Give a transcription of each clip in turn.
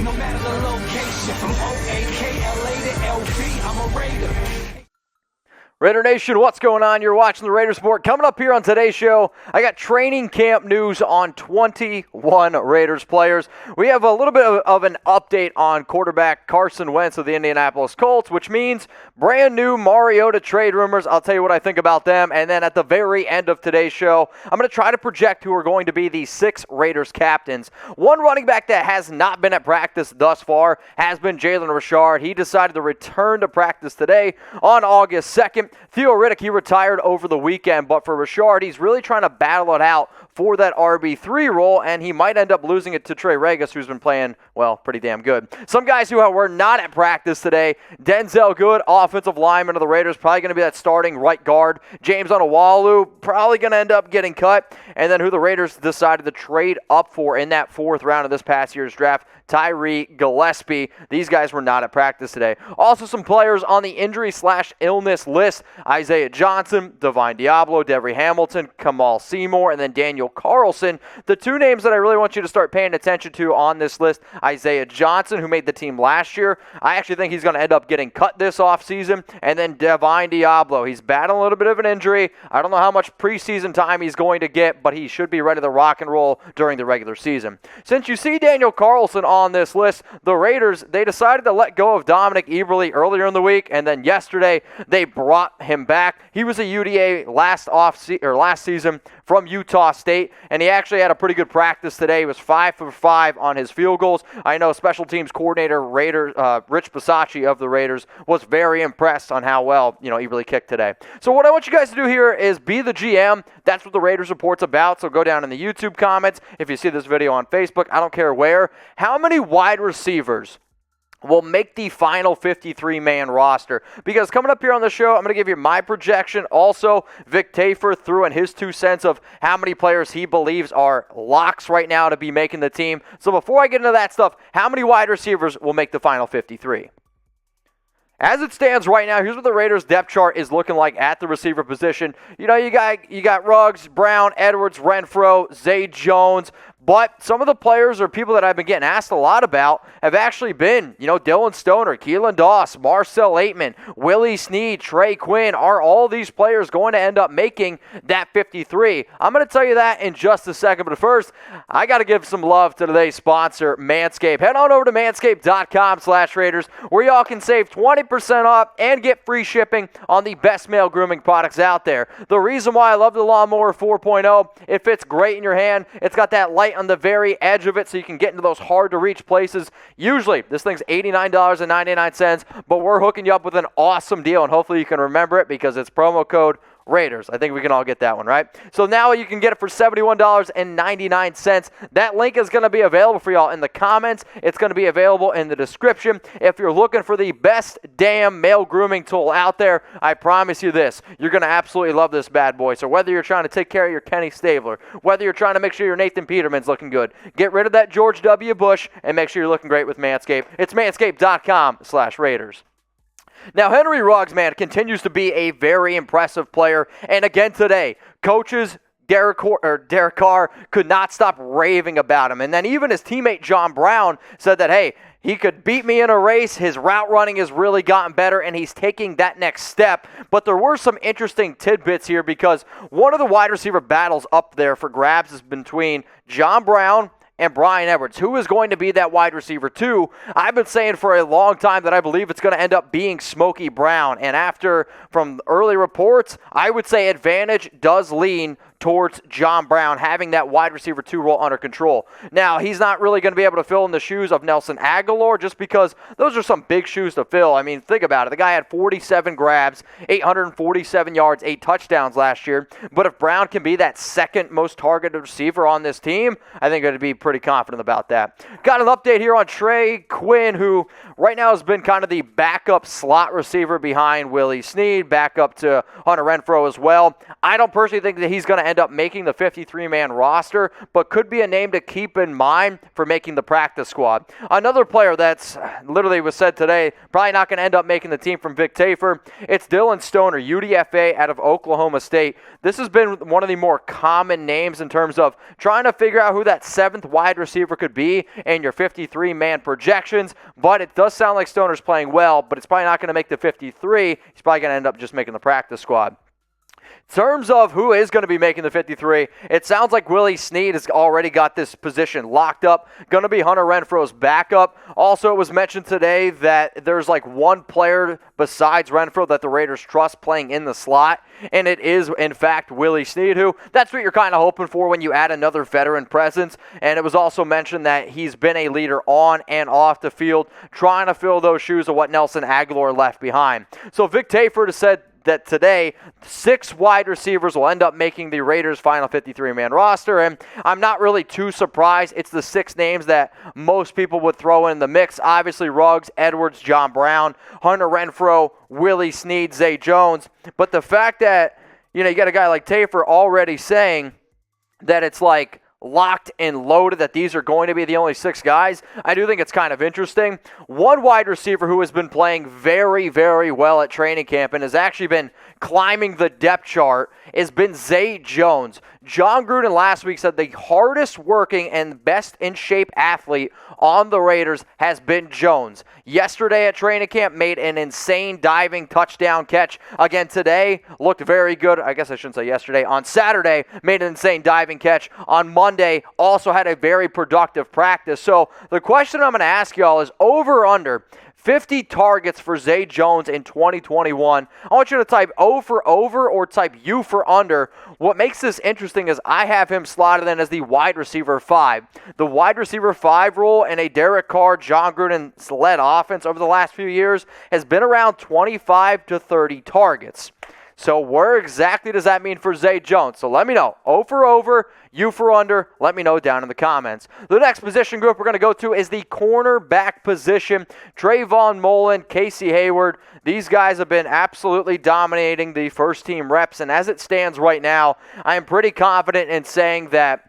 no matter the location. From O-A-K-L-A to L-V, I'm a Raider. Raider Nation, what's going on? You're watching the Raiders Report. Coming up here on today's show, I got training camp news on 21 Raiders players. We have a little bit of an update on quarterback Carson Wentz of the Indianapolis Colts, which means brand new Mariota trade rumors. I'll tell you what I think about them. And then at the very end of today's show, I'm going to try to project who are going to be the 6 Raiders captains. One running back that has not been at practice thus far has been Jalen Richard. He decided to return to practice today on August 2nd. Theo Riddick, he retired over the weekend, but for Richard, he's really trying to battle it out for that RB3 role, and he might end up losing it to Trey Regis, who's been playing, well, pretty damn good. Some guys who were not at practice today, Denzelle Good, offensive lineman of the Raiders, probably going to be that starting right guard. James Onwualu, probably going to end up getting cut. And then who the Raiders decided to trade up for in that 4th round of this past year's draft, Tyree Gillespie. These guys were not at practice today. Also some players on the injury/illness list, Isaiah Johnson, Deablo, Devery Hamilton, Kamaal Seymour, and then Daniel Carlson. The 2 names that I really want you to start paying attention to on this list, Isaiah Johnson, who made the team last year. I actually think he's going to end up getting cut this offseason. And then Deablo. He's battling a little bit of an injury. I don't know how much preseason time he's going to get, but he should be ready to rock and roll during the regular season. Since you see Daniel Carlson on this list, the Raiders, they decided to let go of Dominik Eberle earlier in the week, and then yesterday they brought him back. He was a UDA last season from Utah State, and he actually had a pretty good practice today. He was 5 for 5 on his field goals. I know special teams coordinator Rich Bisaccia of the Raiders was very impressed on how well Eberle kicked today. So what I want you guys to do here is be the GM. That's what the Raiders Report's about. So go down in the YouTube comments. If you see this video on Facebook, I don't care where. How many wide receivers will make the final 53-man roster? Because coming up here on the show, I'm going to give you my projection. Also, Vic Tafur threw in his 2 cents of how many players he believes are locks right now to be making the team. So before I get into that stuff, how many wide receivers will make the final 53? As it stands right now, here's what the Raiders depth chart is looking like at the receiver position. You got Ruggs, Brown, Edwards, Renfrow, Zay Jones. But some of the players or people that I've been getting asked a lot about have actually been, Dillon Stoner, Keelan Doss, Marcel Aitman, Willie Snead, Trey Quinn. Are all these players going to end up making that 53? I'm going to tell you that in just a second. But first, I got to give some love to today's sponsor, Manscaped. Head on over to manscaped.com/Raiders, where y'all can save 20% off and get free shipping on the best male grooming products out there. The reason why I love the Lawnmower 4.0, it fits great in your hand. It's got that light on the very edge of it so you can get into those hard-to-reach places. Usually, this thing's $89.99, but we're hooking you up with an awesome deal, and hopefully you can remember it because it's promo code Raiders. I think we can all get that one, right? So now you can get it for $71.99. That link is going to be available for y'all in the comments. It's going to be available in the description. If you're looking for the best damn male grooming tool out there, I promise you this, you're going to absolutely love this bad boy. So whether you're trying to take care of your Kenny Stabler, whether you're trying to make sure your Nathan Peterman's looking good, get rid of that George W. Bush and make sure you're looking great with Manscaped. It's manscaped.com/Raiders. Now, Henry Ruggs, man, continues to be a very impressive player. And again today, coaches Derek Carr could not stop raving about him. And then even his teammate John Brown said that, hey, he could beat me in a race. His route running has really gotten better, and he's taking that next step. But there were some interesting tidbits here because one of the wide receiver battles up there for grabs is between John Brown and Bryan Edwards. Who is going to be that wide receiver 2? I've been saying for a long time that I believe it's going to end up being Smokey Brown. And from early reports, I would say advantage does lean towards John Brown having that wide receiver 2 role under control. Now, he's not really going to be able to fill in the shoes of Nelson Agholor just because those are some big shoes to fill. I mean, think about it. The guy had 47 grabs, 847 yards, 8 touchdowns last year. But if Brown can be that second most targeted receiver on this team, I think I'd be pretty confident about that. Got an update here on Trey Quinn, who right now has been kind of the backup slot receiver behind Willie Snead, backup to Hunter Renfrow as well. I don't personally think that he's going to end end up making the 53-man roster, but could be a name to keep in mind for making the practice squad. Another player that's literally was said today, probably not going to end up making the team from Vic Tafur, it's Dillon Stoner, UDFA out of Oklahoma State. This has been one of the more common names in terms of trying to figure out who that 7th wide receiver could be in your 53-man projections, but it does sound like Stoner's playing well, but it's probably not going to make the 53. He's probably going to end up just making the practice squad. In terms of who is going to be making the 53, it sounds like Willie Snead has already got this position locked up. Going to be Hunter Renfrow's backup. Also, it was mentioned today that there's like one player besides Renfrow that the Raiders trust playing in the slot, and it is, in fact, Willie Snead, who that's what you're kind of hoping for when you add another veteran presence. And it was also mentioned that he's been a leader on and off the field, trying to fill those shoes of what Nelson Agholor left behind. So Vic Tafur has said that today 6 wide receivers will end up making the Raiders' final 53-man roster, and I'm not really too surprised. It's the 6 names that most people would throw in the mix. Obviously, Ruggs, Edwards, John Brown, Hunter Renfrow, Willie Snead, Zay Jones. But the fact that, you got a guy like Tafur already saying that it's like locked and loaded that these are going to be the only 6 guys, I do think it's kind of interesting. One wide receiver who has been playing very, very well at training camp and has actually been climbing the depth chart has been Zay Jones. John Gruden last week said the hardest working and best in shape athlete on the Raiders has been Jones. Yesterday at training camp made an insane diving touchdown catch. Again today, looked very good. I guess I shouldn't say yesterday. On Saturday, made an insane diving catch. On Monday, also had a very productive practice. So the question I'm going to ask y'all is over or under 50 targets for Zay Jones in 2021. I want you to type O for over or type U for under. What makes this interesting is I have him slotted in as the wide receiver 5. The wide receiver 5 role in a Derek Carr, John Gruden-led offense over the last few years has been around 25 to 30 targets. So where exactly does that mean for Zay Jones? So let me know. O for over, U for under. Let me know down in the comments. The next position group we're going to go to is the cornerback position. Trayvon Mullen, Casey Hayward. These guys have been absolutely dominating the first team reps. And as it stands right now, I am pretty confident in saying that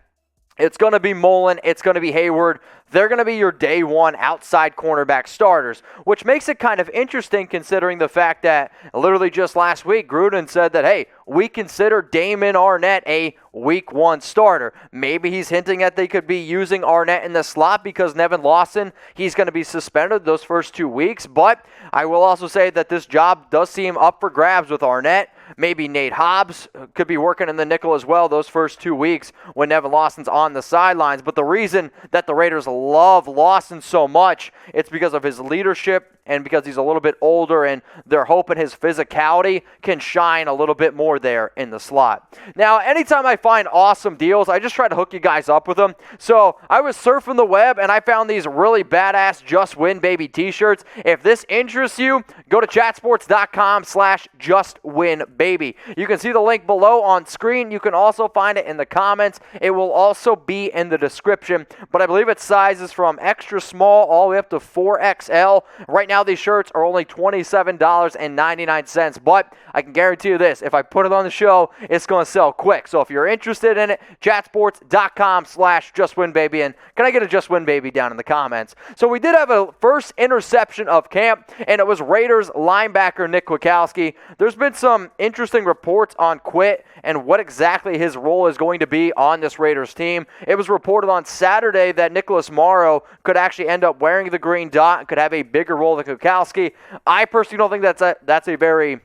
it's going to be Mullen, it's going to be Hayward. They're going to be your day one outside cornerback starters, which makes it kind of interesting considering the fact that literally just last week, Gruden said that, hey, we consider Damon Arnette a week 1 starter. Maybe he's hinting that they could be using Arnette in the slot because Nevin Lawson, he's going to be suspended those first 2 weeks. But I will also say that this job does seem up for grabs with Arnette. Maybe Nate Hobbs could be working in the nickel as well those first 2 weeks when Nevin Lawson's on the sidelines. But the reason that the Raiders love Lawson so much, it's because of his leadership and because he's a little bit older, and they're hoping his physicality can shine a little bit more there in the slot. Now, anytime I find awesome deals, I just try to hook you guys up with them. So I was surfing the web, and I found these really badass Just Win Baby t-shirts. If this interests you, go to chatsports.com/JustWinBaby. You can see the link below on screen. You can also find it in the comments. It will also be in the description, but I believe it sizes from extra small all the way up to 4XL. Right now, these shirts are only $27.99, but I can guarantee you this, if I put it on the show, it's going to sell quick. So if you're interested in it, chatsports.com/JustWinBaby, and can I get a Just Win Baby down in the comments? So we did have a first interception of camp, and it was Raiders linebacker Nick Kwiatkoski. There's been some interesting reports on Quit and what exactly his role is going to be on this Raiders team. It was reported on Saturday that Nicholas Morrow could actually end up wearing the green dot and could have a bigger role than Kwiatkoski. I personally don't think that's a very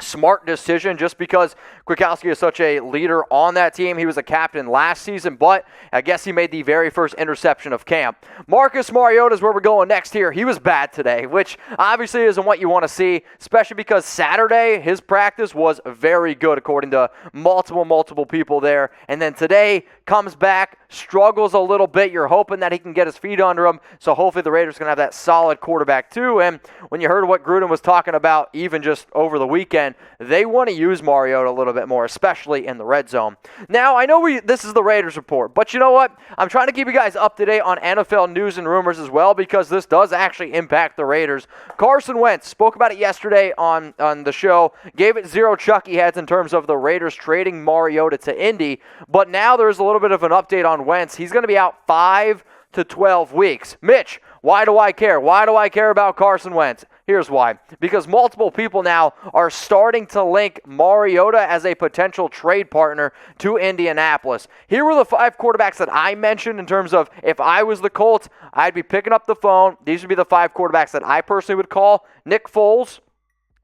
smart decision just because Kwiatkoski is such a leader on that team. He was a captain last season, but I guess he made the very first interception of camp. Marcus Mariota is where we're going next here. He was bad today, which obviously isn't what you want to see, especially because Saturday, his practice was very good according to multiple people there. And then today, comes back, struggles a little bit. You're hoping that he can get his feet under him, so hopefully the Raiders can have that solid quarterback too. And when you heard what Gruden was talking about even just over the weekend, again, they want to use Mariota a little bit more, especially in the red zone. Now, I know this is the Raiders report, but you know what? I'm trying to keep you guys up to date on NFL news and rumors as well, because this does actually impact the Raiders. Carson Wentz spoke about it yesterday on the show, gave it zero Chucky heads in terms of the Raiders trading Mariota to Indy, but now there's a little bit of an update on Wentz. He's going to be out 5 to 12 weeks. Mitch, why do I care? Why do I care about Carson Wentz? Here's why. Because multiple people now are starting to link Mariota as a potential trade partner to Indianapolis. Here were the 5 quarterbacks that I mentioned in terms of if I was the Colts, I'd be picking up the phone. These would be the 5 quarterbacks that I personally would call: Nick Foles,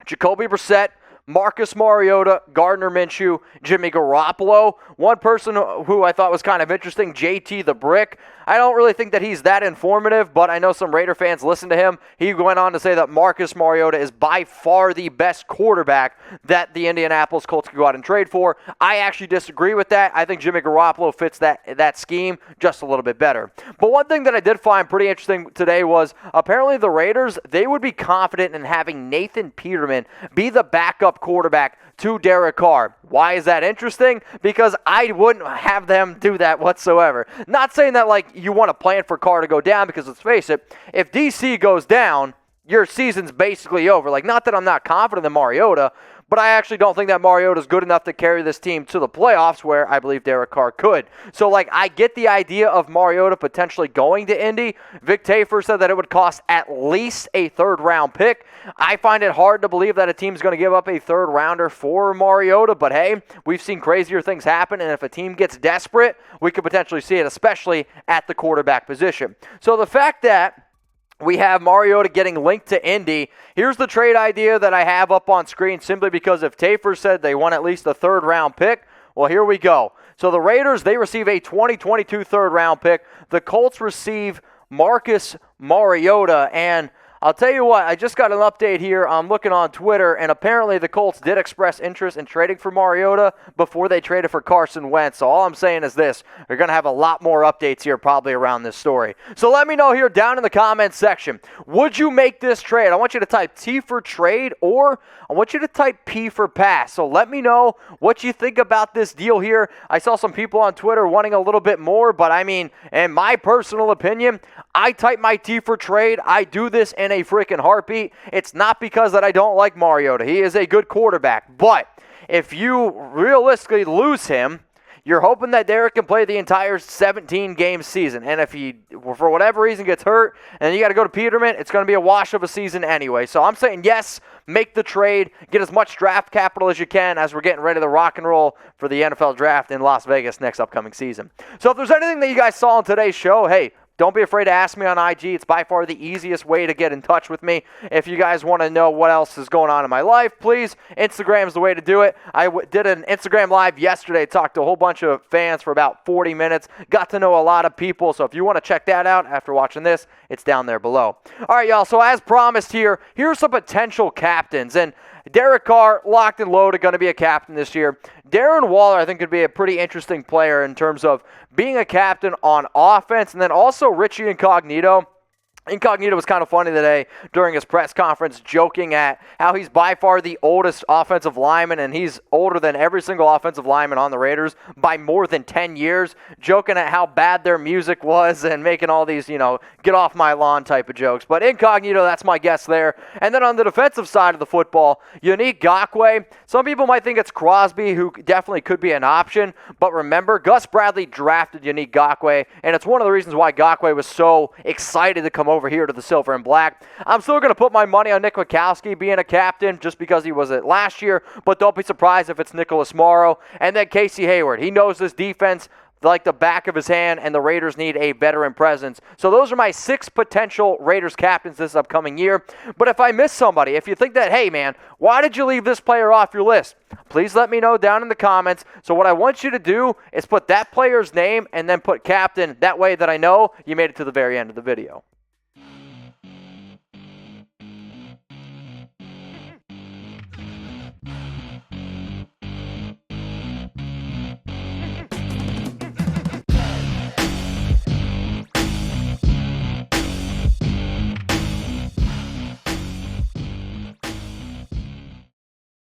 Jacoby Brissett, Marcus Mariota, Gardner Minshew, Jimmy Garoppolo. One person who I thought was kind of interesting, JT the Brick. I don't really think that he's that informative, but I know some Raider fans listen to him. He went on to say that Marcus Mariota is by far the best quarterback that the Indianapolis Colts could go out and trade for. I actually disagree with that. I think Jimmy Garoppolo fits that scheme just a little bit better. But one thing that I did find pretty interesting today was apparently the Raiders, they would be confident in having Nathan Peterman be the backup quarterback to Derek Carr. Why is that interesting? Because I wouldn't have them do that whatsoever. Not saying that like you want to plan for Carr to go down, because let's face it, if DC goes down, your season's basically over. Like, not that I'm not confident in Mariota, but I actually don't think that Mariota is good enough to carry this team to the playoffs, where I believe Derek Carr could. So, like, I get the idea of Mariota potentially going to Indy. Vic Tafur said that it would cost at least a third-round pick. I find it hard to believe that a team's going to give up a third-rounder for Mariota, but hey, we've seen crazier things happen, and if a team gets desperate, we could potentially see it, especially at the quarterback position. So the fact that we have Mariota getting linked to Indy. Here's the trade idea that I have up on screen, simply because if Tafur said they want at least a third-round pick, well, here we go. So the Raiders, they receive a 2022 third-round pick. The Colts receive Marcus Mariota, and I'll tell you what, I just got an update here. I'm looking on Twitter, and apparently the Colts did express interest in trading for Mariota before they traded for Carson Wentz. So all I'm saying is this: we're going to have a lot more updates here probably around this story. So let me know here down in the comments section, would you make this trade? I want you to type T for trade, or I want you to type P for pass. So let me know what you think about this deal here. I saw some people on Twitter wanting a little bit more, but I mean, in my personal opinion, I type my T for trade. I do this in a freaking heartbeat. It's not because that I don't like Mariota. He is a good quarterback. But if you realistically lose him, you're hoping that Derek can play the entire 17-game season. And if he, for whatever reason, gets hurt, and you got to go to Peterman, it's going to be a wash of a season anyway. So I'm saying yes, make the trade, get as much draft capital as you can as we're getting ready to rock and roll for the NFL draft in Las Vegas next upcoming season. So if there's anything that you guys saw on today's show, hey, don't be afraid to ask me on IG. It's by far the easiest way to get in touch with me. If you guys want to know what else is going on in my life, please, Instagram is the way to do it. I did an Instagram Live yesterday, talked to a whole bunch of fans for about 40 minutes, got to know a lot of people. So if you want to check that out after watching this, it's down there below. All right, y'all, so as promised here, here's some potential captains. And Derek Carr, locked and loaded, going to be a captain this year. Darren Waller, I think, could be a pretty interesting player in terms of being a captain on offense. And then also Richie Incognito. Incognito was kind of funny today during his press conference, joking at how he's by far the oldest offensive lineman, and he's older than every single offensive lineman on the Raiders by more than 10 years, joking at how bad their music was and making all these, get off my lawn type of jokes. But Incognito, that's my guess there. And then on the defensive side of the football, Yannick Ngakoue. Some people might think it's Crosby, who definitely could be an option, but remember, Gus Bradley drafted Yannick Ngakoue, and it's one of the reasons why Ngakoue was so excited to come over here to the Silver and Black. I'm still going to put my money on Nick Kwiatkoski being a captain just because he was it last year, but don't be surprised if it's Nicholas Morrow. And then Casey Hayward. He knows this defense like the back of his hand, and the Raiders need a veteran presence. So those are my 6 potential Raiders captains this upcoming year. But if I miss somebody, if you think that, hey man, why did you leave this player off your list? Please let me know down in the comments. So what I want you to do is put that player's name and then put captain. That way that I know you made it to the very end of the video.